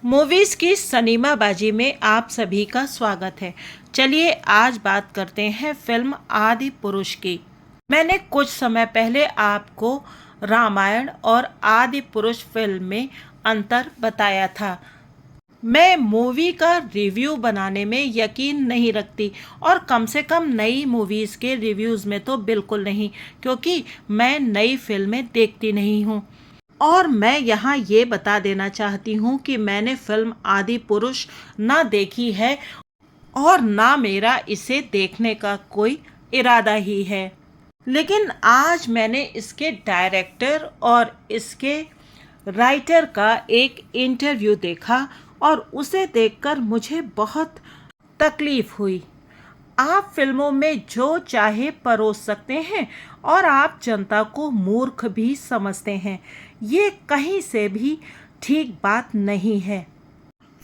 Movies की सिनेमाबाजी में आप सभी का स्वागत है। चलिए आज बात करते हैं फिल्म आदि पुरुष की। मैंने कुछ समय पहले आपको रामायण और आदि पुरुष फिल्म में अंतर बताया था। मैं मूवी का रिव्यू बनाने में यकीन नहीं रखती और कम से कम नई मूवीज़ के रिव्यूज़ में तो बिल्कुल नहीं, क्योंकि मैं नई फिल्में देखती नहीं हूँ। और मैं यहाँ ये बता देना चाहती हूँ कि मैंने फिल्म आदि पुरुष ना देखी है और ना मेरा इसे देखने का कोई इरादा ही है। लेकिन आज मैंने इसके डायरेक्टर और इसके राइटर का एक इंटरव्यू देखा और उसे देखकर मुझे बहुत तकलीफ हुई। आप फिल्मों में जो चाहे परोस सकते हैं और आप जनता को मूर्ख भी समझते हैं। ये कहीं से भी ठीक बात नहीं है।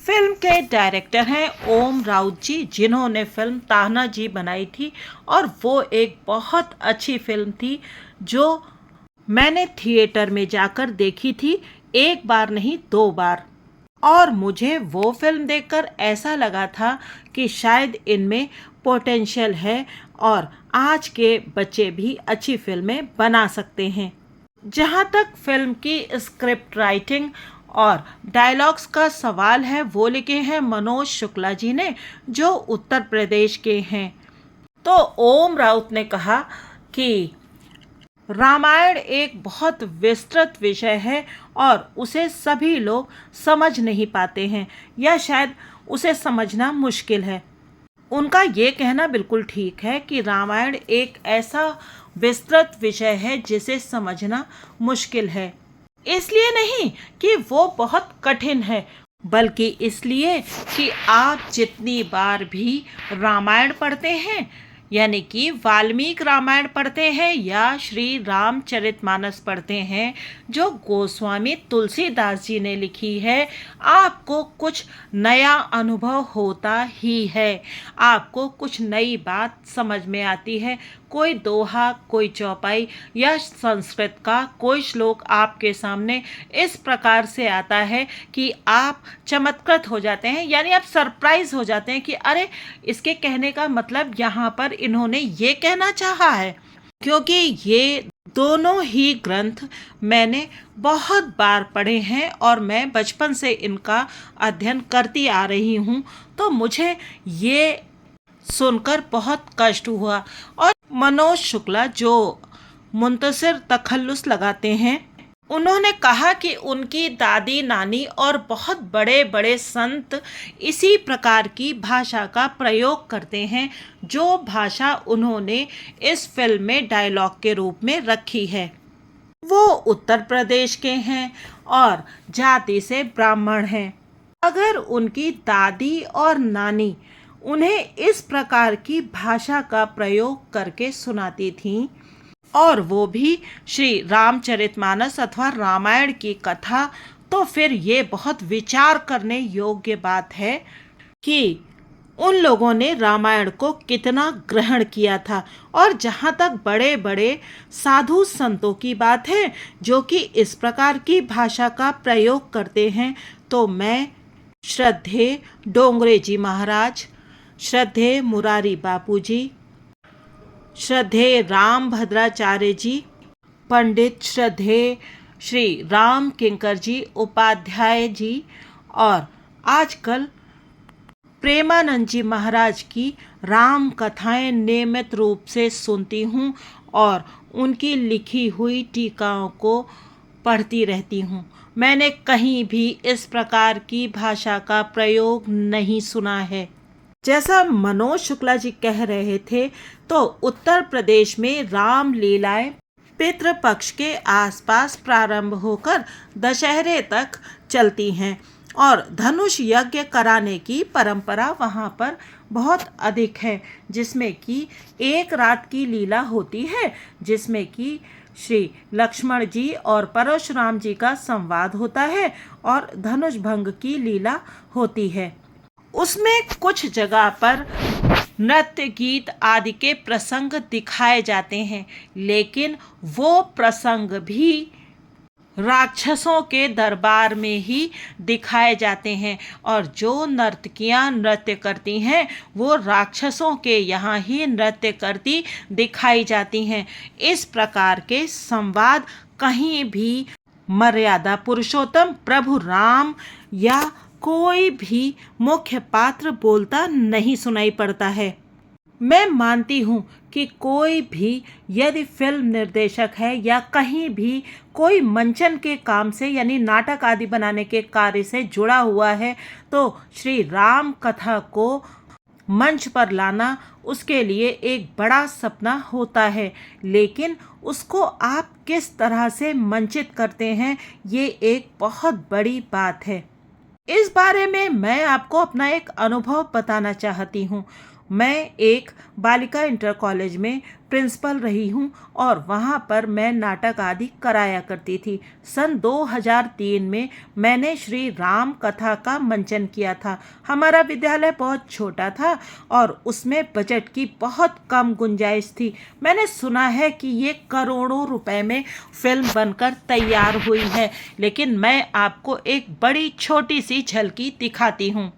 फिल्म के डायरेक्टर हैं ओम राउत जी, जिन्होंने फिल्म तानाजी बनाई थी और वो एक बहुत अच्छी फिल्म थी जो मैंने थिएटर में जाकर देखी थी, एक बार नहीं 2 बार। और मुझे वो फिल्म देखकर ऐसा लगा था कि शायद इनमें पोटेंशियल है और आज के बच्चे भी अच्छी फिल्में बना सकते हैं। जहाँ तक फिल्म की स्क्रिप्ट राइटिंग और डायलॉग्स का सवाल है, वो लिखे हैं मनोज शुक्ला जी ने, जो उत्तर प्रदेश के हैं। तो ओम राउत ने कहा कि रामायण एक बहुत विस्तृत विषय है और उसे सभी लोग समझ नहीं पाते हैं या शायद उसे समझना मुश्किल है। उनका ये कहना बिल्कुल ठीक है कि रामायण एक ऐसा विस्तृत विषय है जिसे समझना मुश्किल है। इसलिए नहीं कि वो बहुत कठिन है, बल्कि इसलिए कि आप जितनी बार भी रामायण पढ़ते हैं, यानी कि वाल्मीकि रामायण पढ़ते हैं या श्री रामचरितमानस पढ़ते हैं जो गोस्वामी तुलसीदास जी ने लिखी है, आपको कुछ नया अनुभव होता ही है। आपको कुछ नई बात समझ में आती है। कोई दोहा, कोई चौपाई या संस्कृत का कोई श्लोक आपके सामने इस प्रकार से आता है कि आप चमत्कृत हो जाते हैं, यानी आप सरप्राइज हो जाते हैं कि अरे, इसके कहने का मतलब यहाँ पर इन्होंने ये कहना चाहा है। क्योंकि ये दोनों ही ग्रंथ मैंने बहुत बार पढ़े हैं और मैं बचपन से इनका अध्ययन करती आ रही हूँ, तो मुझे ये सुनकर बहुत कष्ट हुआ। और मनोज शुक्ला जो मुंतशिर तखल्लुस लगाते हैं, उन्होंने कहा कि उनकी दादी नानी और बहुत बड़े बड़े संत इसी प्रकार की भाषा का प्रयोग करते हैं, जो भाषा उन्होंने इस फिल्म में डायलॉग के रूप में रखी है। वो उत्तर प्रदेश के हैं और जाति से ब्राह्मण हैं। अगर उनकी दादी और नानी उन्हें इस प्रकार की भाषा का प्रयोग करके सुनाती थीं और वो भी श्री रामचरितमानस अथवा रामायण की कथा, तो फिर ये बहुत विचार करने योग्य बात है कि उन लोगों ने रामायण को कितना ग्रहण किया था। और जहाँ तक बड़े बड़े साधु संतों की बात है जो कि इस प्रकार की भाषा का प्रयोग करते हैं, तो मैं श्रद्धेय डोंगरे जी महाराज, श्रद्धेय मुरारी बापू जी, श्रद्धेय राम भद्राचार्य जी, पंडित श्रद्धेय श्री राम किंकर जी उपाध्याय जी और आजकल प्रेमानंद जी महाराज की राम कथाएं नियमित रूप से सुनती हूँ और उनकी लिखी हुई टीकाओं को पढ़ती रहती हूँ। मैंने कहीं भी इस प्रकार की भाषा का प्रयोग नहीं सुना है। जैसा मनोज शुक्ला जी कह रहे थे, तो उत्तर प्रदेश में राम लीलाएं पितृपक्ष के आसपास प्रारंभ होकर दशहरे तक चलती हैं और धनुष यज्ञ कराने की परंपरा वहाँ पर बहुत अधिक है, जिसमें कि एक रात की लीला होती है, जिसमें कि श्री लक्ष्मण जी और परशुराम जी का संवाद होता है और धनुष भंग की लीला होती है। उसमें कुछ जगह पर नृत्य, गीत आदि के प्रसंग दिखाए जाते हैं, लेकिन वो प्रसंग भी राक्षसों के दरबार में ही दिखाए जाते हैं और जो नर्तकियां नृत्य करती हैं वो राक्षसों के यहाँ ही नृत्य करती दिखाई जाती हैं। इस प्रकार के संवाद कहीं भी मर्यादा पुरुषोत्तम प्रभु राम या कोई भी मुख्य पात्र बोलता नहीं सुनाई पड़ता है। मैं मानती हूँ कि कोई भी यदि फिल्म निर्देशक है या कहीं भी कोई मंचन के काम से यानी नाटक आदि बनाने के कार्य से जुड़ा हुआ है तो श्री राम कथा को मंच पर लाना उसके लिए एक बड़ा सपना होता है, लेकिन उसको आप किस तरह से मंचित करते हैं ये एक बहुत बड़ी बात है। इस बारे में मैं आपको अपना एक अनुभव बताना चाहती हूँ। मैं एक बालिका इंटर कॉलेज में प्रिंसिपल रही हूँ और वहाँ पर मैं नाटक आदि कराया करती थी। सन 2003 में मैंने श्री राम कथा का मंचन किया था। हमारा विद्यालय बहुत छोटा था और उसमें बजट की बहुत कम गुंजाइश थी। मैंने सुना है कि ये करोड़ों रुपए में फिल्म बनकर तैयार हुई है, लेकिन मैं आपको एक बड़ी छोटी सी झलकी दिखाती हूँ।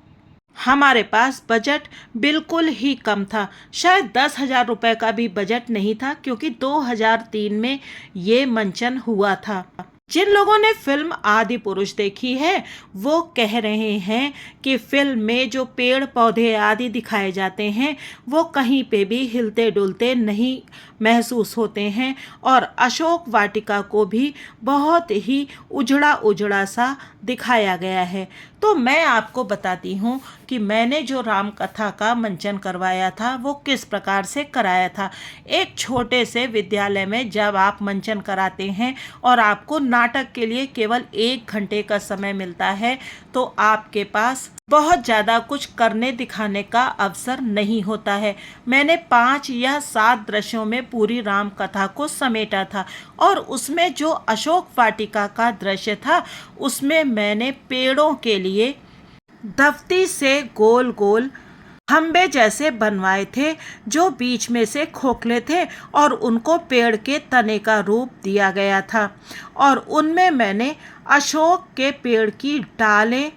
हमारे पास बजट बिल्कुल ही कम था, शायद 10,000 रुपये का भी बजट नहीं था, क्योंकि 2003 में ये मंचन हुआ था। जिन लोगों ने फिल्म आदि पुरुष देखी है वो कह रहे हैं कि फिल्म में जो पेड़ पौधे आदि दिखाए जाते हैं वो कहीं पे भी हिलते डुलते नहीं महसूस होते हैं और अशोक वाटिका को भी बहुत ही उजड़ा उजड़ा सा दिखाया गया है। तो मैं आपको बताती हूँ कि मैंने जो राम कथा का मंचन करवाया था वो किस प्रकार से कराया था। एक छोटे से विद्यालय में जब आप मंचन कराते हैं और आपको नाटक के लिए केवल 1 घंटे का समय मिलता है तो आपके पास बहुत ज़्यादा कुछ करने दिखाने का अवसर नहीं होता है। मैंने 5 या 7 दृश्यों में पूरी राम कथा को समेटा था और उसमें जो अशोक वाटिका का दृश्य था उसमें मैंने पेड़ों के लिए दफ्ती से गोल गोल खंबे जैसे बनवाए थे जो बीच में से खोखले थे और उनको पेड़ के तने का रूप दिया गया था और उनमें मैंने अशोक के पेड़ की डालें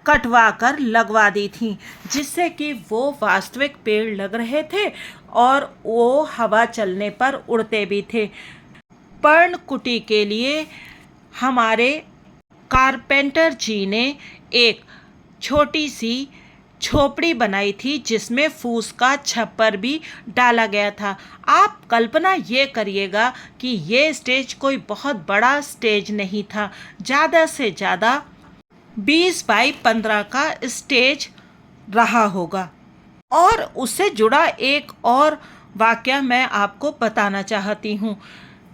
कटवा कर लगवा दी थी, जिससे कि वो वास्तविक पेड़ लग रहे थे और वो हवा चलने पर उड़ते भी थे। पर्णकुटी के लिए हमारे कारपेंटर जी ने एक छोटी सी झोपड़ी बनाई थी जिसमें फूस का छप्पर भी डाला गया था। आप कल्पना ये करिएगा कि ये स्टेज कोई बहुत बड़ा स्टेज नहीं था, ज़्यादा से ज़्यादा 20 बाई 15 का स्टेज रहा होगा। और उससे जुड़ा एक और वाकया मैं आपको बताना चाहती हूँ।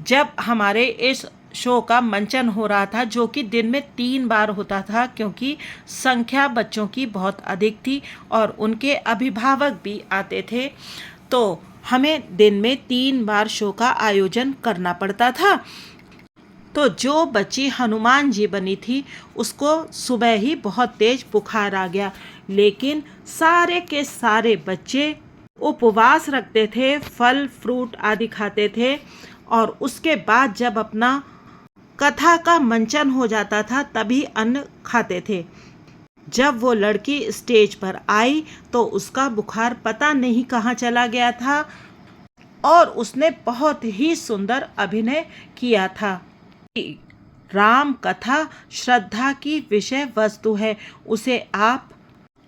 जब हमारे इस शो का मंचन हो रहा था, जो कि दिन में 3 बार होता था क्योंकि संख्या बच्चों की बहुत अधिक थी और उनके अभिभावक भी आते थे, तो हमें दिन में 3 बार शो का आयोजन करना पड़ता था। तो जो बच्ची हनुमान जी बनी थी उसको सुबह ही बहुत तेज बुखार आ गया, लेकिन सारे के सारे बच्चे उपवास रखते थे, फल फ्रूट आदि खाते थे और उसके बाद जब अपना कथा का मंचन हो जाता था तभी अन्न खाते थे। जब वो लड़की स्टेज पर आई तो उसका बुखार पता नहीं कहाँ चला गया था और उसने बहुत ही सुंदर अभिनय किया था। राम कथा श्रद्धा की विषय वस्तु है, उसे आप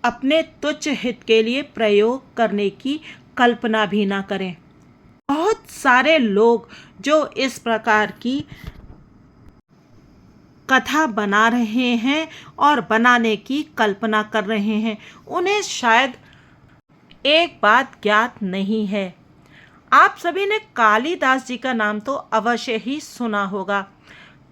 अपने तुच्छ हित के लिए प्रयोग करने की कल्पना भी ना करें। बहुत सारे लोग जो इस प्रकार की कथा बना रहे हैं और बनाने की कल्पना कर रहे हैं, उन्हें शायद एक बात ज्ञात नहीं है। आप सभी ने कालिदास जी का नाम तो अवश्य ही सुना होगा।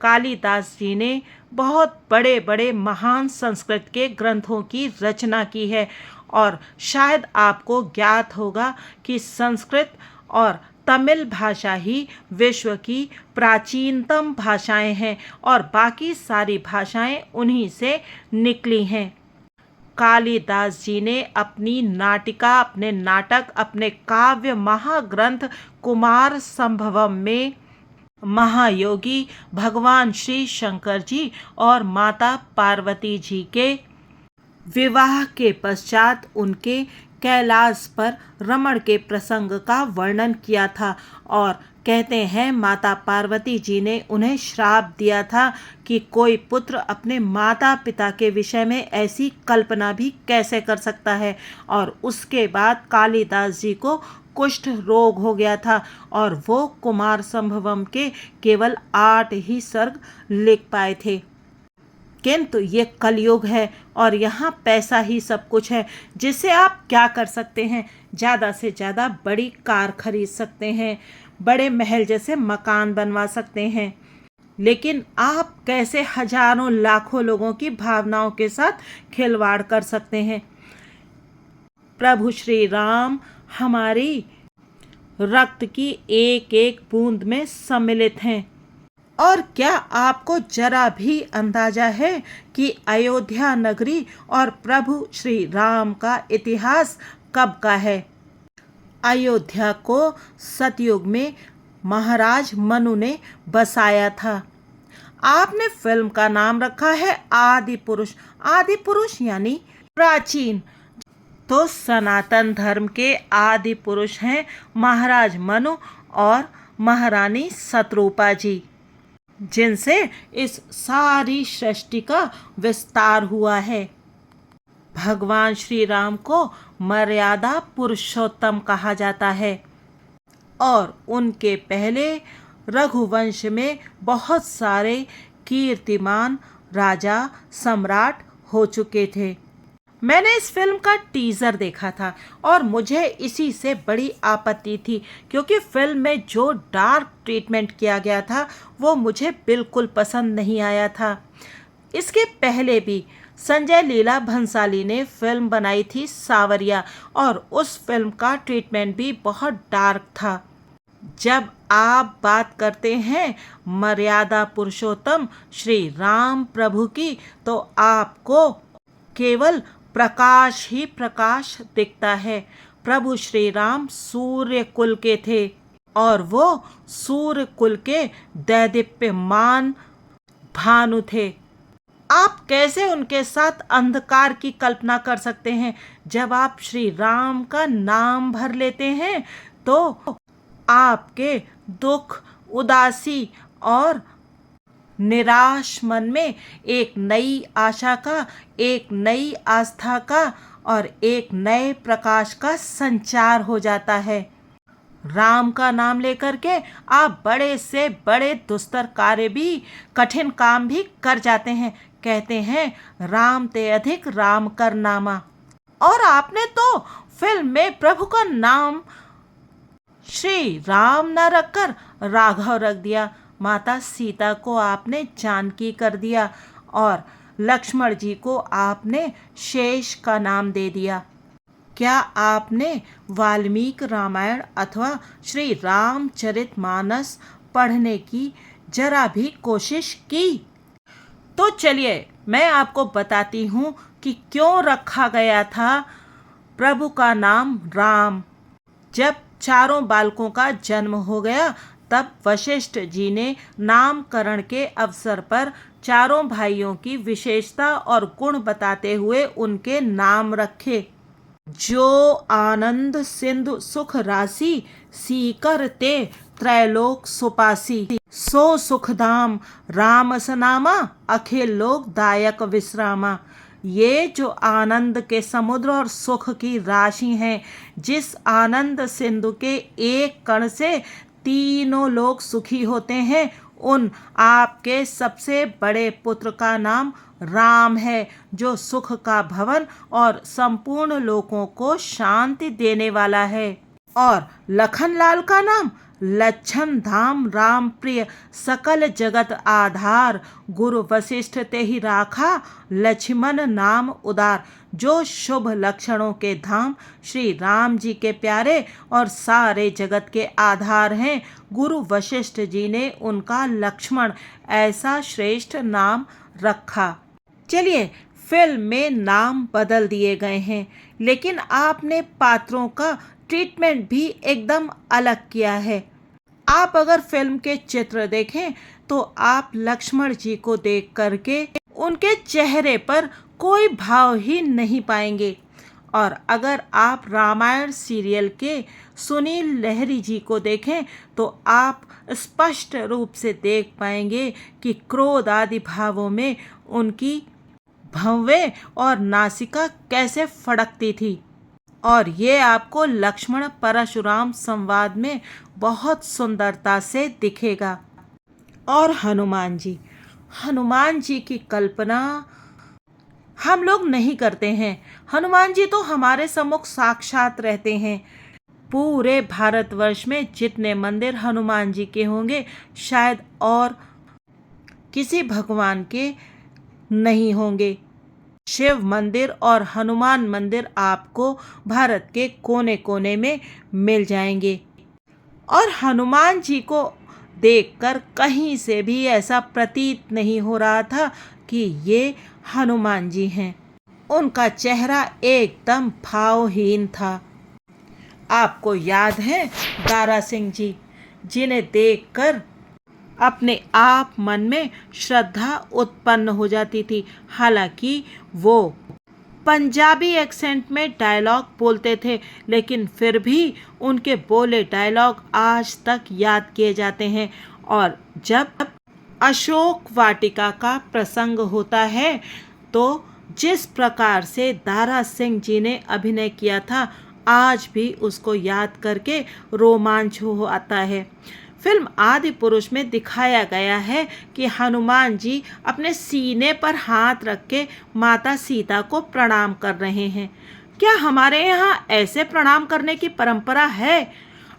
कालिदास जी ने बहुत बड़े बड़े महान संस्कृत के ग्रंथों की रचना की है और शायद आपको ज्ञात होगा कि संस्कृत और तमिल भाषा ही विश्व की प्राचीनतम भाषाएं हैं और बाकी सारी भाषाएं उन्हीं से निकली हैं। कालिदास जी ने अपनी नाटिका, अपने नाटक, अपने काव्य महाग्रंथ कुमार संभवम में महायोगी भगवान श्री शंकर जी और माता पार्वती जी के विवाह के पश्चात उनके कैलाश पर रमण के प्रसंग का वर्णन किया था और कहते हैं माता पार्वती जी ने उन्हें श्राप दिया था कि कोई पुत्र अपने माता पिता के विषय में ऐसी कल्पना भी कैसे कर सकता है। और उसके बाद कालिदास जी को कुष्ठ रोग हो गया था और वो कुमार संभवम के केवल 8 ही सर्ग लिख पाए थे। किंतु ये कलयुग है और यहाँ पैसा ही सब कुछ है, जिससे आप क्या कर सकते हैं, ज़्यादा से ज़्यादा बड़ी कार खरीद सकते हैं, बड़े महल जैसे मकान बनवा सकते हैं, लेकिन आप कैसे हजारों लाखों लोगों की भावनाओं के साथ खिलवाड़ कर सकते हैं। प्रभु श्री राम हमारी रक्त की एक एक बूंद में सम्मिलित हैं। और क्या आपको जरा भी अंदाजा है कि अयोध्या नगरी और प्रभु श्री राम का इतिहास कब का है? अयोध्या को सतयुग में महाराज मनु ने बसाया था। आपने फिल्म का नाम रखा है आदि पुरुष। आदि पुरुष यानी प्राचीन। तो सनातन धर्म के आदि पुरुष हैं महाराज मनु और महारानी शतरूपा जी, जिनसे इस सारी सृष्टि का विस्तार हुआ है। भगवान श्री राम को मर्यादा पुरुषोत्तम कहा जाता है और उनके पहले रघुवंश में बहुत सारे कीर्तिमान राजा सम्राट हो चुके थे। मैंने इस फिल्म का टीज़र देखा था और मुझे इसी से बड़ी आपत्ति थी, क्योंकि फिल्म में जो डार्क ट्रीटमेंट किया गया था वो मुझे बिल्कुल पसंद नहीं आया था। इसके पहले भी संजय लीला भंसाली ने फिल्म बनाई थी सावरिया और उस फिल्म का ट्रीटमेंट भी बहुत डार्क था। जब आप बात करते हैं मर्यादा पुरुषोत्तम श्री राम प्रभु की, तो आपको केवल प्रकाश ही प्रकाश दिखता है। प्रभु श्री राम सूर्य कुल के थे और वो सूर्य कुल के दैदीप्यमान भानु थे। आप कैसे उनके साथ अंधकार की कल्पना कर सकते हैं? जब आप श्री राम का नाम भर लेते हैं तो आपके दुख, उदासी और निराश मन में एक नई आशा का, एक नई आस्था का और एक नए प्रकाश का संचार हो जाता है। राम का नाम लेकर के आप बड़े से बड़े दुस्तर कार्य भी, कठिन काम भी कर जाते हैं। कहते हैं राम ते अधिक राम कर नामा। और आपने तो फिल्म में प्रभु का नाम श्री राम न रखकर राघव रख दिया। माता सीता को आपने जानकी कर दिया और लक्ष्मण जी को आपने शेष का नाम दे दिया। क्या आपने वाल्मीकि रामायण अथवा श्री रामचरितमानस पढ़ने की जरा भी कोशिश की? तो चलिए मैं आपको बताती हूँ कि क्यों रखा गया था प्रभु का नाम राम। जब चारों बालकों का जन्म हो गया तब वशिष्ठ जी ने नामकरण के अवसर पर चारों भाइयों की विशेषता और गुण बताते हुए उनके नाम रखे। जो आनंद सिंधु सुख राशि, सीकर ते त्रैलोक सुपासी। सो सुखधाम रामसनामा, अखिल लोक दायक विश्रामा। ये जो आनंद के समुद्र और सुख की राशि हैं, जिस आनंद सिंधु के एक कण से तीनों लोग सुखी होते हैं, उन आपके सबसे बड़े पुत्र का नाम राम है, जो सुख का भवन और संपूर्ण लोकों को शांति देने वाला है। और लखनलाल का नाम लच्छन धाम राम प्रिय, सकल जगत आधार, गुरु वशिष्ठ ते ही राखा, लक्ष्मण नाम उदार। जो शुभ लक्षणों के धाम श्री राम जी के प्यारे और सारे जगत के आधार हैं, गुरु वशिष्ठ जी ने उनका लक्ष्मण ऐसा श्रेष्ठ नाम रखा। चलिए फिल्म में नाम बदल दिए गए हैं, लेकिन आपने पात्रों का ट्रीटमेंट भी एकदम अलग किया है। आप अगर फिल्म के चित्र देखें तो आप लक्ष्मण जी को देख करके उनके चेहरे पर कोई भाव ही नहीं पाएंगे। और अगर आप रामायण सीरियल के सुनील लहरी जी को देखें तो आप स्पष्ट रूप से देख पाएंगे कि क्रोध आदि भावों में उनकी भौवें और नासिका कैसे फड़कती थी। और ये आपको लक्ष्मण परशुराम संवाद में बहुत सुंदरता से दिखेगा। और हनुमान जी की कल्पना हम लोग नहीं करते हैं। हनुमान जी तो हमारे सम्मुख साक्षात रहते हैं। पूरे भारतवर्ष में जितने मंदिर हनुमान जी के होंगे शायद और किसी भगवान के नहीं होंगे। शिव मंदिर और हनुमान मंदिर आपको भारत के कोने कोने में मिल जाएंगे। और हनुमान जी को देखकर कहीं से भी ऐसा प्रतीत नहीं हो रहा था कि ये हनुमान जी हैं। उनका चेहरा एकदम भावहीन था। आपको याद है दारा सिंह जी, जिन्हें देखकर अपने आप मन में श्रद्धा उत्पन्न हो जाती थी। हालांकि वो पंजाबी एक्सेंट में डायलॉग बोलते थे, लेकिन फिर भी उनके बोले डायलॉग आज तक याद किए जाते हैं। और जब अशोक वाटिका का प्रसंग होता है तो जिस प्रकार से दारा सिंह जी ने अभिनय किया था, आज भी उसको याद करके रोमांच हो आता है। फिल्म आदि पुरुष में दिखाया गया है कि हनुमान जी अपने सीने पर हाथ रख के माता सीता को प्रणाम कर रहे हैं। क्या हमारे यहाँ ऐसे प्रणाम करने की परंपरा है?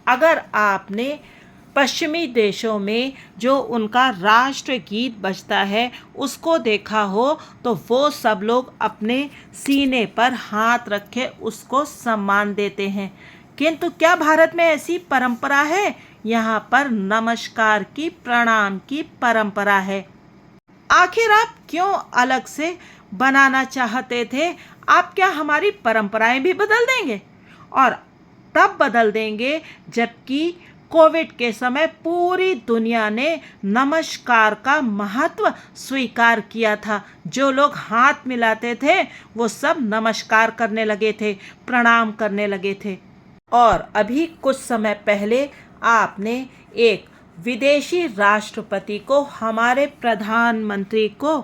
अगर आपने पश्चिमी देशों में जो उनका राष्ट्र गीत बजता है उसको देखा हो तो वो सब लोग अपने सीने पर हाथ रखे उसको सम्मान देते हैं। किंतु क्या भारत में ऐसी परंपरा है? यहाँ पर नमस्कार की, प्रणाम की परंपरा है। आखिर आप क्यों अलग से बनाना चाहते थे? आप क्या हमारी परंपराएं भी बदल देंगे? और तब बदल देंगे जबकि कोविड के समय पूरी दुनिया ने नमस्कार का महत्व स्वीकार किया था। जो लोग हाथ मिलाते थे वो सब नमस्कार करने लगे थे, प्रणाम करने लगे थे। और अभी कुछ समय पहले आपने एक विदेशी राष्ट्रपति को, हमारे प्रधानमंत्री को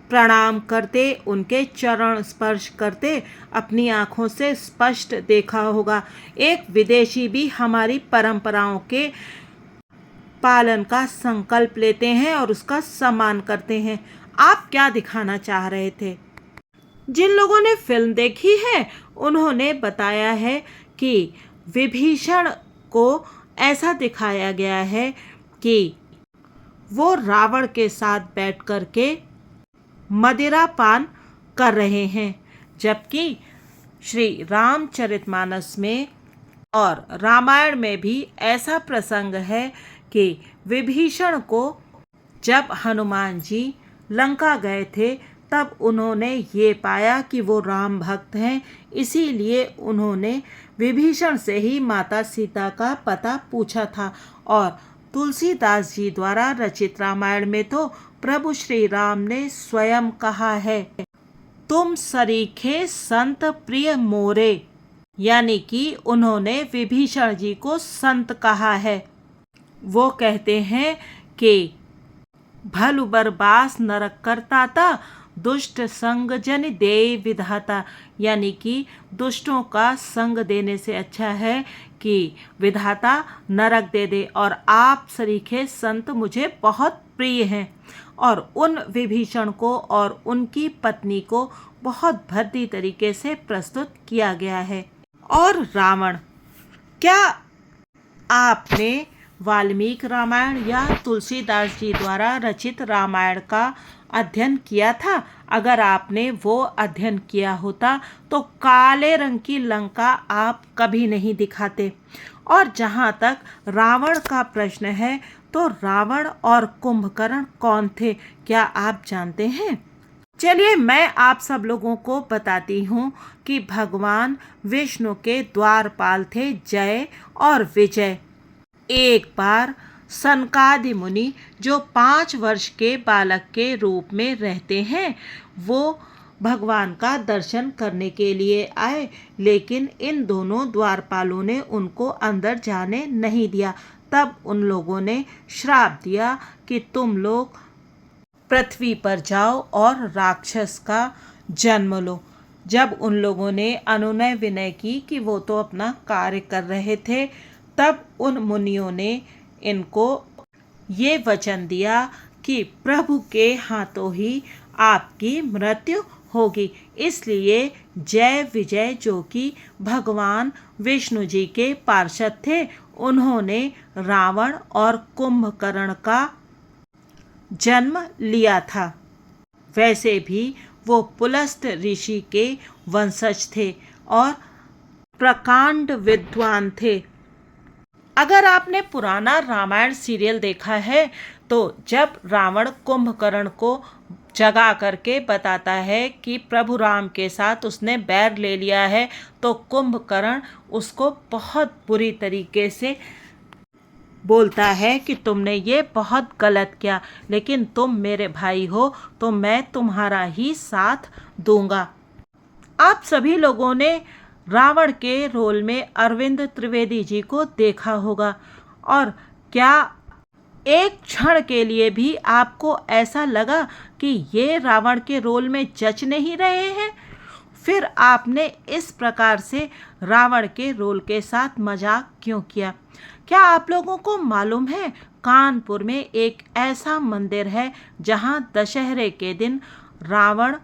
प्रणाम करते, उनके चरण स्पर्श करते अपनी आंखों से स्पष्ट देखा होगा। एक विदेशी भी हमारी परंपराओं के पालन का संकल्प लेते हैं और उसका सम्मान करते हैं। आप क्या दिखाना चाह रहे थे? जिन लोगों ने फिल्म देखी है उन्होंने बताया है कि विभीषण को ऐसा दिखाया गया है कि वो रावण के साथ बैठ कर के मदिरा पान कर रहे हैं, जबकि श्री रामचरितमानस में और रामायण में भी ऐसा प्रसंग है कि विभीषण को जब हनुमान जी लंका गए थे तब उन्होंने ये पाया कि वो राम भक्त हैं, इसीलिए उन्होंने विभीषण से ही माता सीता का पता पूछा था। और तुलसीदास जी द्वारा रचित रामायण में तो प्रभु श्री राम ने स्वयं कहा है, तुम सरीखे संत प्रिय मोरे, यानी कि उन्होंने विभीषण जी को संत कहा है। वो कहते हैं कि भलु बरबास नरक करताता, दुष्ट संग जन दे विधाता, यानी कि दुष्टों का संग देने से अच्छा है कि विधाता नरक दे दे। और आप सरीखे संत मुझे बहुत प्रिय हैं। और उन विभीषण को और उनकी पत्नी को बहुत भद्दी तरीके से प्रस्तुत किया गया है। और रावण, क्या आपने वाल्मीकि रामायण या तुलसीदास जी द्वारा रचित रामायण का अध्ययन किया था? अगर आपने वो अध्ययन किया होता तो काले रंग की लंका आप कभी नहीं दिखाते। और जहाँ तक रावण का प्रश्न है तो रावण और कुंभकर्ण कौन थे, क्या आप जानते हैं? चलिए मैं आप सब लोगों को बताती हूँ कि भगवान विष्णु के द्वारपाल थे जय और विजय। एक बार सनकादि मुनि, जो 5 वर्ष के बालक के रूप में रहते हैं, वो भगवान का दर्शन करने के लिए आए, लेकिन इन दोनों द्वारपालों ने उनको अंदर जाने नहीं दिया। तब उन लोगों ने श्राप दिया कि तुम लोग पृथ्वी पर जाओ और राक्षस का जन्म लो। जब उन लोगों ने अनुनय विनय की कि वो तो अपना कार्य कर रहे थे, तब उन मुनियों ने इनको ये वचन दिया कि प्रभु के हाथों ही आपकी मृत्यु होगी। इसलिए जय विजय, जो कि भगवान विष्णु जी के पार्षद थे, उन्होंने रावण और कुंभकर्ण का जन्म लिया था। वैसे भी वो पुलस्त ऋषि के वंशज थे और प्रकांड विद्वान थे। अगर आपने पुराना रामायण सीरियल देखा है, तो जब रावण कुंभकर्ण को जगा करके बताता है कि प्रभु राम के साथ उसने बैर ले लिया है, तो कुंभकर्ण उसको बहुत बुरी तरीके से बोलता है कि तुमने ये बहुत गलत किया, लेकिन तुम मेरे भाई हो तो मैं तुम्हारा ही साथ दूंगा। आप सभी लोगों ने रावण के रोल में अरविंद त्रिवेदी जी को देखा होगा, और क्या एक क्षण के लिए भी आपको ऐसा लगा कि ये रावण के रोल में जच नहीं रहे हैं? फिर आपने इस प्रकार से रावण के रोल के साथ मजाक क्यों किया? क्या आप लोगों को मालूम है, कानपुर में एक ऐसा मंदिर है जहां दशहरे के दिन रावण,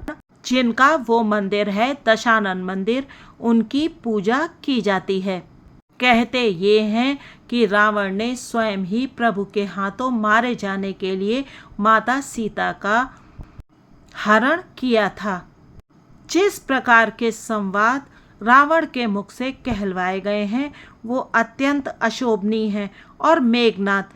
जिनका वो मंदिर है दशानन मंदिर, उनकी पूजा की जाती है। कहते ये हैं कि रावण ने स्वयं ही प्रभु के हाथों मारे जाने के लिए माता सीता का हरण किया था। जिस प्रकार के संवाद रावण के मुख से कहलवाए गए हैं, वो अत्यंत अशोभनीय हैं। और मेघनाद,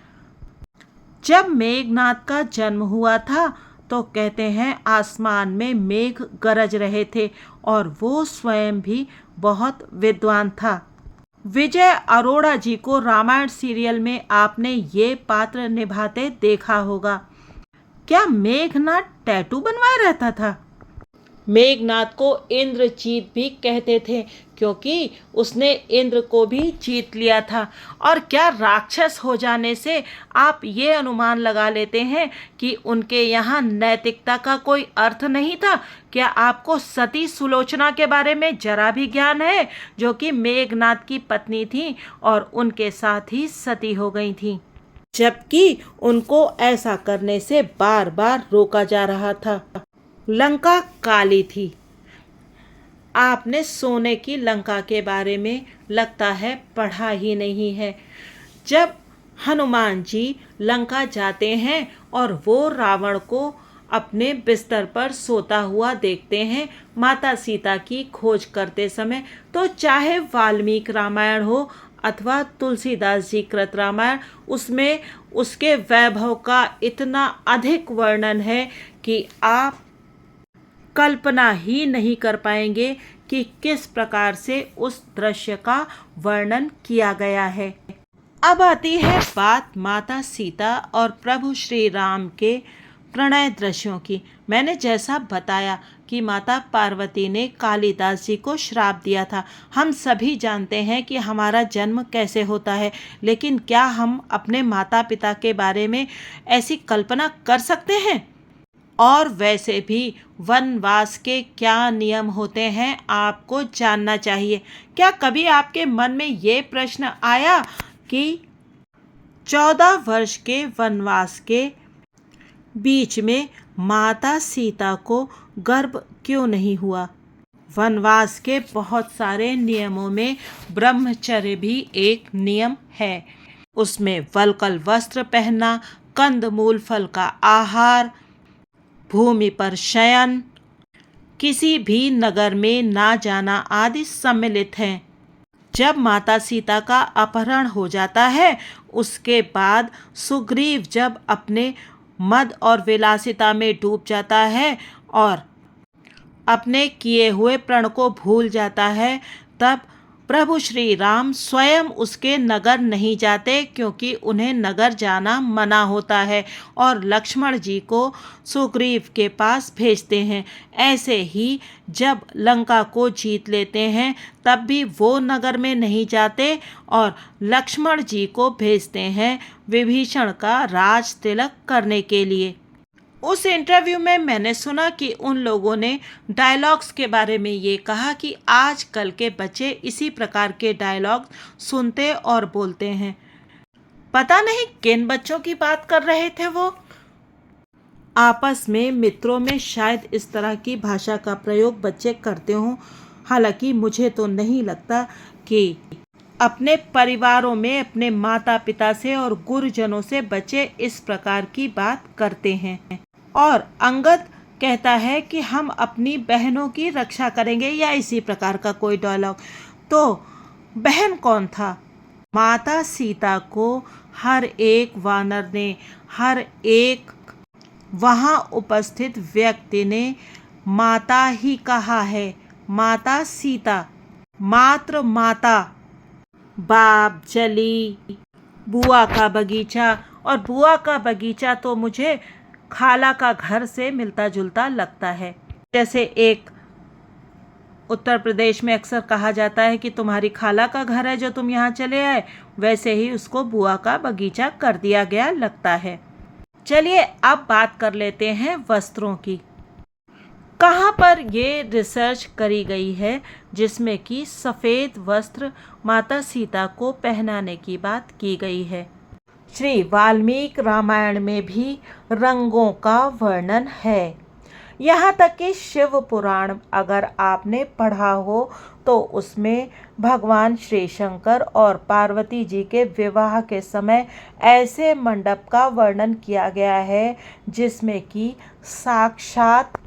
जब मेघनाद का जन्म हुआ था, तो कहते हैं आसमान में मेघ गरज रहे थे और वो स्वयं भी बहुत विद्वान था। विजय अरोड़ा जी को रामायण सीरियल में आपने ये पात्र निभाते देखा होगा। क्या मेघनाद टैटू बनवाए रहता था? मेघनाद को इंद्रजीत भी कहते थे, क्योंकि उसने इंद्र को भी जीत लिया था। और क्या राक्षस हो जाने से आप ये अनुमान लगा लेते हैं कि उनके यहाँ नैतिकता का कोई अर्थ नहीं था? क्या आपको सती सुलोचना के बारे में जरा भी ज्ञान है, जो कि मेघनाद की पत्नी थी और उनके साथ ही सती हो गई थी, जबकि उनको ऐसा करने से बार बार रोका जा रहा था। लंका काली थी। आपने सोने की लंका के बारे में लगता है पढ़ा ही नहीं है। जब हनुमान जी लंका जाते हैं और वो रावण को अपने बिस्तर पर सोता हुआ देखते हैं माता सीता की खोज करते समय, तो चाहे वाल्मीकि रामायण हो अथवा तुलसीदास जी कृत रामायण, उसमें उसके वैभव का इतना अधिक वर्णन है कि आप कल्पना ही नहीं कर पाएंगे कि किस प्रकार से उस दृश्य का वर्णन किया गया है। अब आती है बात माता सीता और प्रभु श्री राम के प्रणय दृश्यों की। मैंने जैसा बताया कि माता पार्वती ने कालिदास जी को श्राप दिया था। हम सभी जानते हैं कि हमारा जन्म कैसे होता है, लेकिन क्या हम अपने माता पिता के बारे में ऐसी कल्पना कर सकते हैं? और वैसे भी वनवास के क्या नियम होते हैं, आपको जानना चाहिए। क्या कभी आपके मन में ये प्रश्न आया कि 14 वर्ष के वनवास के बीच में माता सीता को गर्भ क्यों नहीं हुआ? वनवास के बहुत सारे नियमों में ब्रह्मचर्य भी एक नियम है। उसमें वल्कल वस्त्र पहनना, कंदमूल फल का आहार, भूमि पर शयन, किसी भी नगर में ना जाना आदि सम्मिलित हैं। जब माता सीता का अपहरण हो जाता है, उसके बाद सुग्रीव जब अपने मद और विलासिता में डूब जाता है और अपने किए हुए प्रण को भूल जाता है, तब प्रभु श्री राम स्वयं उसके नगर नहीं जाते क्योंकि उन्हें नगर जाना मना होता है और लक्ष्मण जी को सुग्रीव के पास भेजते हैं। ऐसे ही जब लंका को जीत लेते हैं तब भी वो नगर में नहीं जाते और लक्ष्मण जी को भेजते हैं विभीषण का राज तिलक करने के लिए। उस इंटरव्यू में मैंने सुना कि उन लोगों ने डायलॉग्स के बारे में ये कहा कि आजकल के बच्चे इसी प्रकार के डायलॉग सुनते और बोलते हैं। पता नहीं किन बच्चों की बात कर रहे थे वो। आपस में मित्रों में शायद इस तरह की भाषा का प्रयोग बच्चे करते हों। हालांकि मुझे तो नहीं लगता कि अपने परिवारों में अपने माता पिता से और गुरुजनों से बच्चे इस प्रकार की बात करते हैं। और अंगद कहता है कि हम अपनी बहनों की रक्षा करेंगे या इसी प्रकार का कोई डायलॉग। तो बहन कौन था? माता सीता को हर एक वानर ने, हर एक वहाँ उपस्थित व्यक्ति ने माता ही कहा है। माता सीता, मात्र माता। बाप, जली, बुआ का बगीचा, और बुआ का बगीचा तो मुझे खाला का घर से मिलता जुलता लगता है। जैसे एक उत्तर प्रदेश में अक्सर कहा जाता है कि तुम्हारी खाला का घर है जो तुम यहाँ चले आए, वैसे ही उसको बुआ का बगीचा कर दिया गया लगता है। चलिए अब बात कर लेते हैं वस्त्रों की। कहाँ पर ये रिसर्च करी गई है जिसमें कि सफ़ेद वस्त्र माता सीता को पहनाने की बात की गई है। श्री वाल्मीकि रामायण में भी रंगों का वर्णन है। यहाँ तक कि शिव पुराण अगर आपने पढ़ा हो तो उसमें भगवान श्री शंकर और पार्वती जी के विवाह के समय ऐसे मंडप का वर्णन किया गया है जिसमें कि साक्षात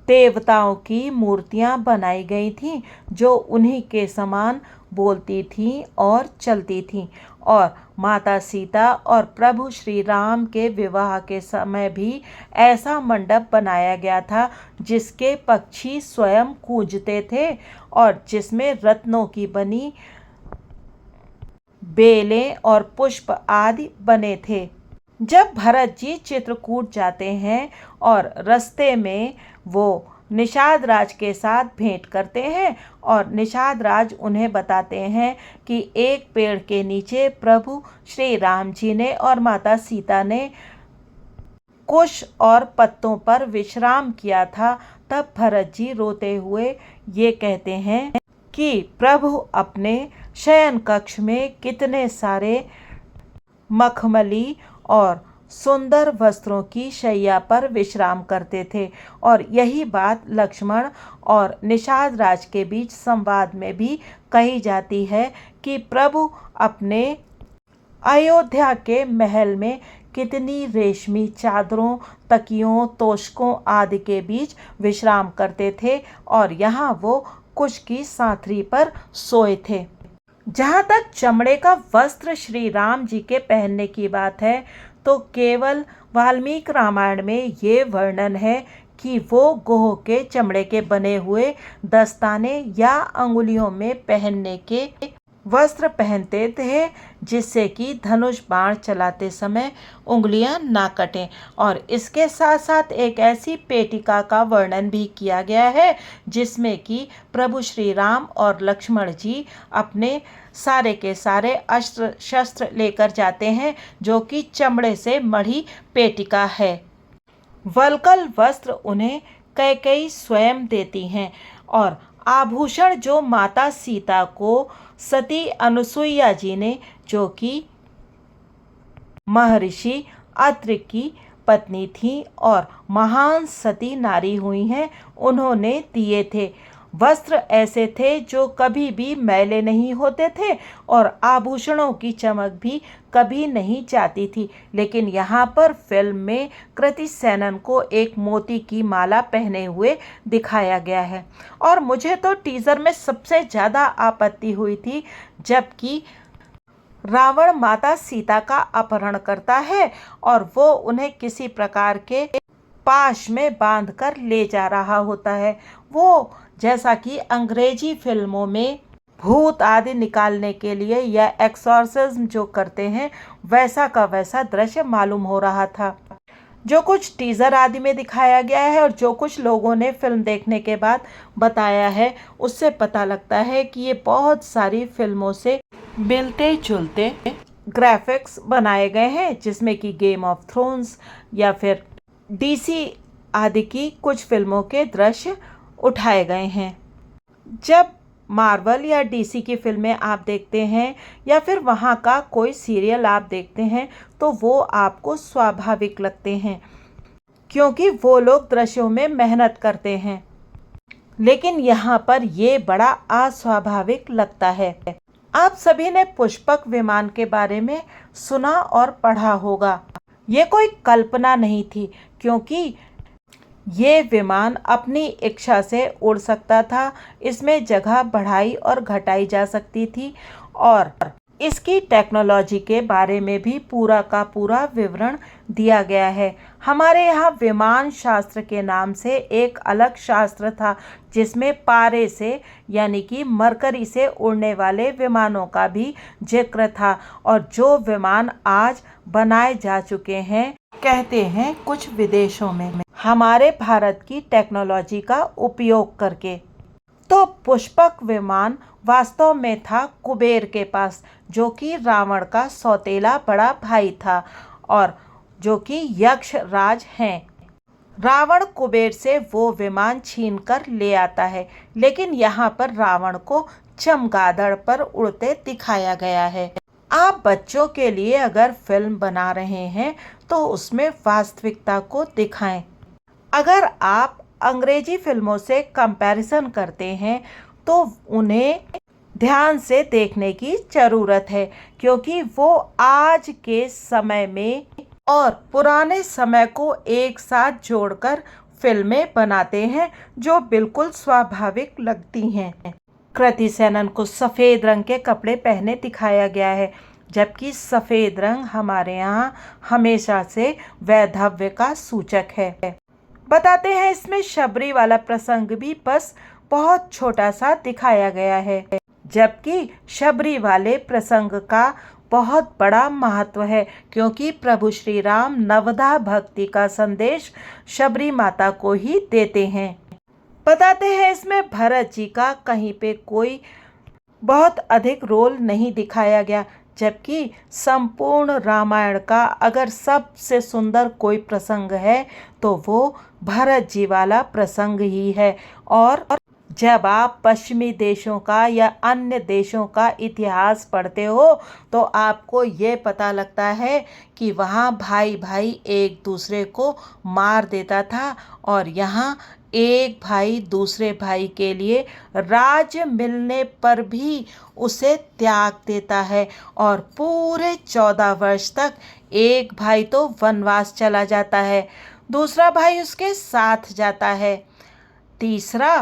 देवताओं की मूर्तियां बनाई गई थीं जो उन्हीं के समान बोलती थीं और चलती थीं। और माता सीता और प्रभु श्री राम के विवाह के समय भी ऐसा मंडप बनाया गया था जिसके पक्षी स्वयं कूजते थे और जिसमें रत्नों की बनी बेलें और पुष्प आदि बने थे। जब भरत जी चित्रकूट जाते हैं और रास्ते में वो निषाद राज के साथ भेंट करते हैं और निषाद राज उन्हें बताते हैं कि एक पेड़ के नीचे प्रभु श्री राम जी ने और माता सीता ने कुश और पत्तों पर विश्राम किया था। तब भरत जी रोते हुए ये कहते हैं कि प्रभु अपने शयन कक्ष में कितने सारे मखमली और सुंदर वस्त्रों की शैया पर विश्राम करते थे। और यही बात लक्ष्मण और निषाद राज के बीच संवाद में भी कही जाती है कि प्रभु अपने अयोध्या के महल में कितनी रेशमी चादरों, तकियों, तोशकों आदि के बीच विश्राम करते थे और यहाँ वो कुश की सांथरी पर सोए थे। जहाँ तक चमड़े का वस्त्र श्री राम जी के पहनने की बात है तो केवल वाल्मीकि रामायण में ये वर्णन है कि वो गोह के चमड़े के बने हुए दस्ताने या अंगुलियों में पहनने के वस्त्र पहनते थे जिससे कि धनुष बाण चलाते समय उंगलियां ना कटें। और इसके साथ साथ एक ऐसी पेटिका का वर्णन भी किया गया है जिसमें कि प्रभु श्री राम और लक्ष्मण जी अपने सारे के सारे अस्त्र शस्त्र लेकर जाते हैं जो कि चमड़े से मढ़ी पेटिका है। वल्कल वस्त्र उन्हें कैकेयी स्वयं देती हैं और आभूषण जो माता सीता को सती अनुसुईया जी ने, जो कि महर्षि अत्रि की पत्नी थी और महान सती नारी हुई हैं, उन्होंने दिए थे। वस्त्र ऐसे थे जो कभी भी मैले नहीं होते थे और आभूषणों की चमक भी कभी नहीं जाती थी। लेकिन यहाँ पर फिल्म में कृति सेनन को एक मोती की माला पहने हुए दिखाया गया है। और मुझे तो टीजर में सबसे ज़्यादा आपत्ति हुई थी जबकि रावण माता सीता का अपहरण करता है और वो उन्हें किसी प्रकार के पाश में बांधकर ले जा रहा होता है। वो जैसा कि अंग्रेजी फिल्मों में भूत आदि निकालने के लिए या एक्सॉर्सिज्म जो करते हैं वैसा का वैसा दृश्य मालूम हो रहा था। जो कुछ टीज़र आदि में दिखाया गया है और जो कुछ लोगों ने फिल्म देखने के बाद बताया है उससे पता लगता है कि ये बहुत सारी फिल्मों से मिलते जुलते ग्राफिक्स बनाए गए हैं, जिसमें कि गेम ऑफ थ्रोन्स या फिर डीसी आदि की कुछ फिल्मों के दृश्य उठाए गए हैं। जब मार्वल या डीसी की फिल्में आप देखते हैं या फिर वहाँ का कोई सीरियल आप देखते हैं तो वो आपको स्वाभाविक लगते हैं, क्योंकि वो लोग दृश्यों में मेहनत करते हैं। लेकिन यहाँ पर ये बड़ा अस्वाभाविक लगता है। आप सभी ने पुष्पक विमान के बारे में सुना और पढ़ा होगा। ये कोई कल्पना नहीं थी, क्योंकि ये विमान अपनी इच्छा से उड़ सकता था। इसमें जगह बढ़ाई और घटाई जा सकती थी और इसकी टेक्नोलॉजी के बारे में भी पूरा का पूरा विवरण दिया गया है। हमारे यहाँ विमान शास्त्र के नाम से एक अलग शास्त्र था, जिसमें पारे से यानी कि मरकरी से उड़ने वाले विमानों का भी जिक्र था। और जो विमान आज बनाए जा चुके हैं, कहते हैं कुछ विदेशों में, हमारे भारत की टेक्नोलॉजी का उपयोग करके। तो पुष्पक विमान वास्तव में था कुबेर के पास, जो कि रावण का सौतेला बड़ा भाई था और जो कि यक्ष राज हैं। रावण कुबेर से वो विमान छीन कर ले आता है, लेकिन यहाँ पर रावण को चमगादड़ पर उड़ते दिखाया गया है। आप बच्चों के लिए अगर फिल्म बना रहे हैं तो उसमें वास्तविकता को दिखाएं। अगर आप अंग्रेजी फिल्मों से कंपैरिजन करते हैं तो उन्हें ध्यान से देखने की ज़रूरत है, क्योंकि वो आज के समय में और पुराने समय को एक साथ जोड़कर फिल्में बनाते हैं जो बिल्कुल स्वाभाविक लगती हैं। कृति सेनन को सफ़ेद रंग के कपड़े पहने दिखाया गया है, जबकि सफ़ेद रंग हमारे यहाँ हमेशा से वैधव्य का सूचक है। बताते हैं इसमें शबरी वाला प्रसंग भी बस बहुत छोटा सा दिखाया गया है, जबकि शबरी वाले प्रसंग का बहुत बड़ा महत्व है, क्योंकि प्रभु श्री राम नवधा भक्ति का संदेश शबरी माता को ही देते हैं। बताते हैं इसमें भरत जी का कहीं पे कोई बहुत अधिक रोल नहीं दिखाया गया, जबकि संपूर्ण रामायण का अगर सबसे सुंदर कोई प्रसंग है तो वो भरत जी वाला प्रसंग ही है। और जब आप पश्चिमी देशों का या अन्य देशों का इतिहास पढ़ते हो तो आपको ये पता लगता है कि वहाँ भाई भाई एक दूसरे को मार देता था और यहाँ एक भाई दूसरे भाई के लिए राज्य मिलने पर भी उसे त्याग देता है और पूरे 14 वर्ष तक एक भाई तो वनवास चला जाता है, दूसरा भाई उसके साथ जाता है, तीसरा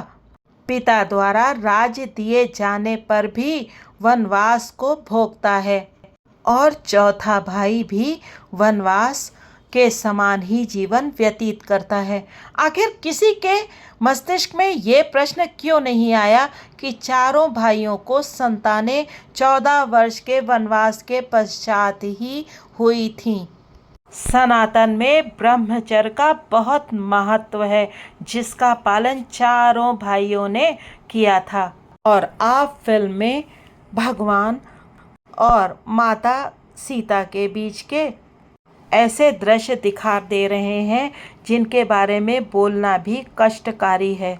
पिता द्वारा राज्य दिए जाने पर भी वनवास को भोगता है और चौथा भाई भी वनवास के समान ही जीवन व्यतीत करता है। आखिर किसी के मस्तिष्क में ये प्रश्न क्यों नहीं आया कि चारों भाइयों को संतानें 14 वर्ष के वनवास के पश्चात ही हुई थीं? सनातन में ब्रह्मचर्य का बहुत महत्व है, जिसका पालन चारों भाइयों ने किया था। और आप फिल्म में भगवान और माता सीता के बीच के ऐसे दृश्य दिखा दे रहे हैं जिनके बारे में बोलना भी कष्टकारी है।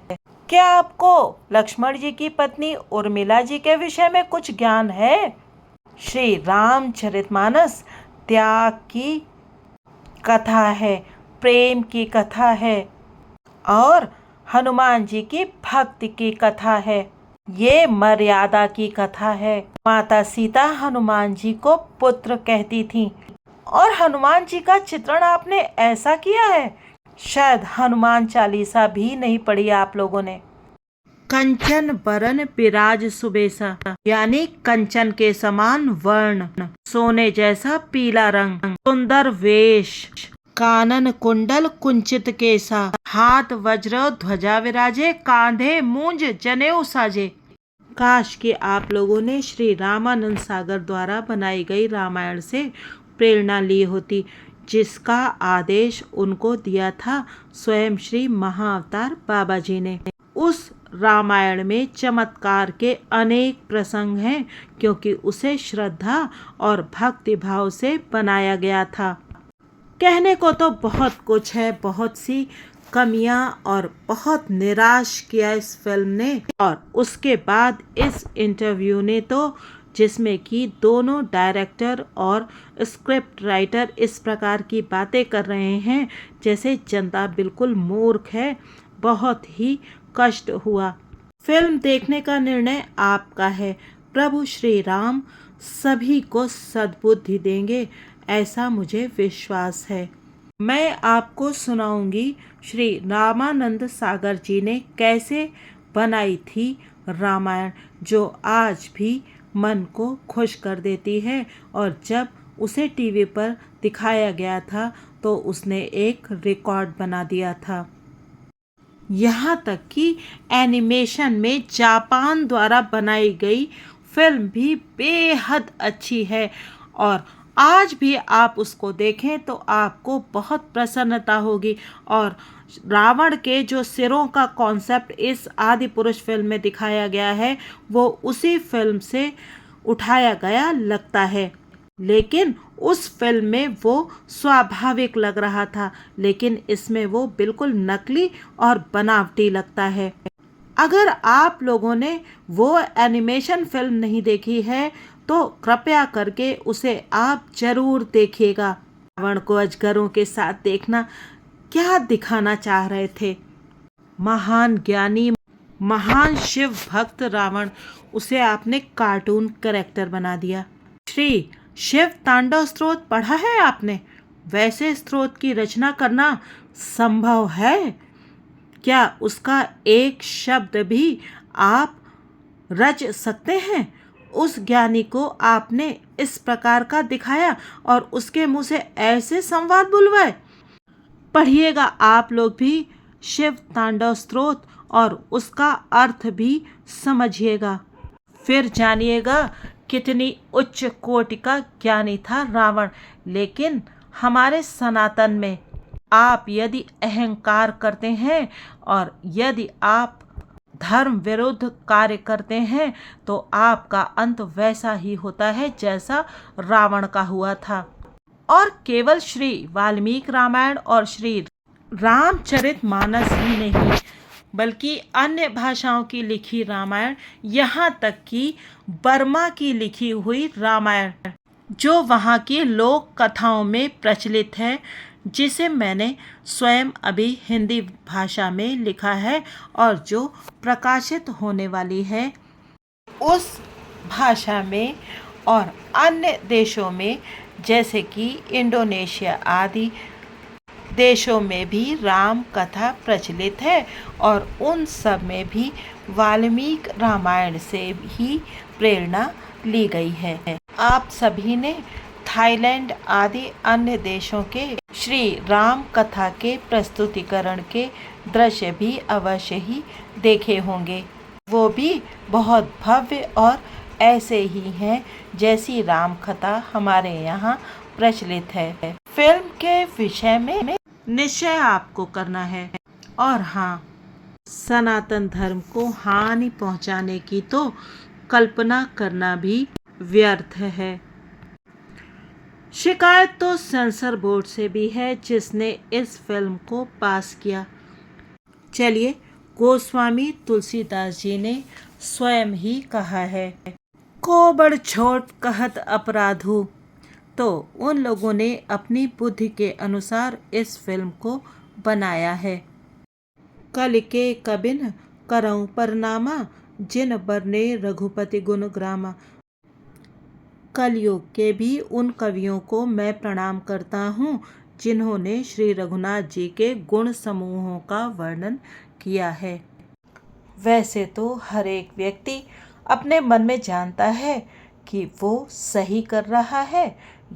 क्या आपको लक्ष्मण जी की पत्नी उर्मिला जी के विषय में कुछ ज्ञान है? श्री रामचरितमानस त्याग की कथा है, प्रेम की कथा है और हनुमान जी की भक्ति की कथा है। ये मर्यादा की कथा है। माता सीता हनुमान जी को पुत्र कहती थी और हनुमान जी का चित्रण आपने ऐसा किया है, शायद हनुमान चालीसा भी नहीं पढ़ी आप लोगों ने। कंचन बरन बिराज सुबेसा, यानी कंचन के समान वर्ण, सोने जैसा पीला रंग, सुंदर वेश, कानन कुंडल कुंचित केसा, हाथ वज्र ध्वजा विराजे, कांधे मूंज जनेऊ साजे। काश कि आप लोगों ने श्री रामानंद सागर द्वारा बनाई गई रामायण से प्रेरणा ली होती, जिसका आदेश उनको दिया था स्वयं श्री महाअवतार बाबा जी ने। उस रामायण में चमत्कार के अनेक प्रसंग हैं, क्योंकि उसे श्रद्धा और भक्ति भाव से बनाया गया था। कहने को तो बहुत कुछ है, बहुत सी कमियां और बहुत निराश किया इस फिल्म ने। और उसके बाद इस इंटरव्यू ने तो, जिसमें कि दोनों डायरेक्टर और स्क्रिप्ट राइटर इस प्रकार की बातें कर रहे हैं जैसे जनता बिल्कुल मूर्ख है, बहुत ही कष्ट हुआ। फिल्म देखने का निर्णय आपका है। प्रभु श्री राम सभी को सद्बुद्धि देंगे, ऐसा मुझे विश्वास है। मैं आपको सुनाऊंगी श्री रामानंद सागर जी ने कैसे बनाई थी रामायण, जो आज भी मन को खुश कर देती है। और जब उसे टीवी पर दिखाया गया था तो उसने एक रिकॉर्ड बना दिया था। यहाँ तक कि एनिमेशन में जापान द्वारा बनाई गई फिल्म भी बेहद अच्छी है, और आज भी आप उसको देखें तो आपको बहुत प्रसन्नता होगी। और रावण के जो सिरों का कॉन्सेप्ट इस आदि पुरुष फिल्म में दिखाया गया है, वो उसी फिल्म से उठाया गया लगता है, लेकिन उस फिल्म में वो स्वाभाविक लग रहा था, लेकिन इसमें वो बिल्कुल नकली और बनावटी लगता है। अगर आप लोगों ने वो एनिमेशन फिल्म नहीं देखी है तो कृपया करके उसे आप जरूर देखिएगा। रावण को अजगरों के साथ देखना क्या दिखाना चाह रहे थे। महान ज्ञानी, महान शिव भक्त रावण, उसे आपने कार्टून कैरेक्टर बना दिया। श्री शिव तांडव स्तोत्र पढ़ा है आपने? वैसे स्तोत्र की रचना करना संभव है क्या? उसका एक शब्द भी आप रच सकते हैं? उस ज्ञानी को आपने इस प्रकार का दिखाया और उसके मुंह से ऐसे संवाद बुलवाए। पढ़िएगा आप लोग भी शिव तांडव स्तोत्र और उसका अर्थ भी समझिएगा, फिर जानिएगा कितनी उच्च कोटि का ज्ञानी था रावण। लेकिन हमारे सनातन में आप यदि अहंकार करते हैं और यदि आप धर्म विरुद्ध कार्य करते हैं तो आपका अंत वैसा ही होता है जैसा रावण का हुआ था। और केवल श्री वाल्मीकि रामायण और श्री रामचरितमानस ही नहीं, बल्कि अन्य भाषाओं की लिखी रामायण, यहाँ तक कि बर्मा की लिखी हुई रामायण, जो वहाँ की लोक कथाओं में प्रचलित है, जिसे मैंने स्वयं अभी हिंदी भाषा में लिखा है और जो प्रकाशित होने वाली है, उस भाषा में और अन्य देशों में जैसे कि इंडोनेशिया आदि देशों में भी राम कथा प्रचलित है, और उन सब में भी वाल्मीकि रामायण से ही प्रेरणा ली गई है। आप सभी ने थाईलैंड आदि अन्य देशों के श्री राम कथा के प्रस्तुतिकरण के दृश्य भी अवश्य ही देखे होंगे। वो भी बहुत भव्य और ऐसे ही हैं जैसी राम कथा हमारे यहाँ प्रचलित है। फिल्म के विषय में निश्चय आपको करना है, और हाँ, सनातन धर्म को हानि पहुंचाने की तो कल्पना करना भी व्यर्थ है। शिकायत तो सेंसर बोर्ड से भी है, जिसने इस फिल्म को पास किया। चलिए, गोस्वामी तुलसीदास जी ने स्वयं ही कहा है, को बड़ छोट कहत अपराधु। तो उन लोगों ने अपनी बुद्धि के अनुसार इस फिल्म को बनाया है। कल के कबिन करऊं परनामा, जिन बरने रघुपति गुण ग्रामा। कलयुग के भी उन कवियों को मैं प्रणाम करता हूँ जिन्होंने श्री रघुनाथ जी के गुण समूहों का वर्णन किया है। वैसे तो हर एक व्यक्ति अपने मन में जानता है कि वो सही कर रहा है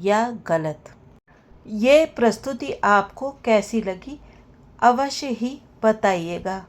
या गलत। ये प्रस्तुति आपको कैसी लगी अवश्य ही बताइएगा।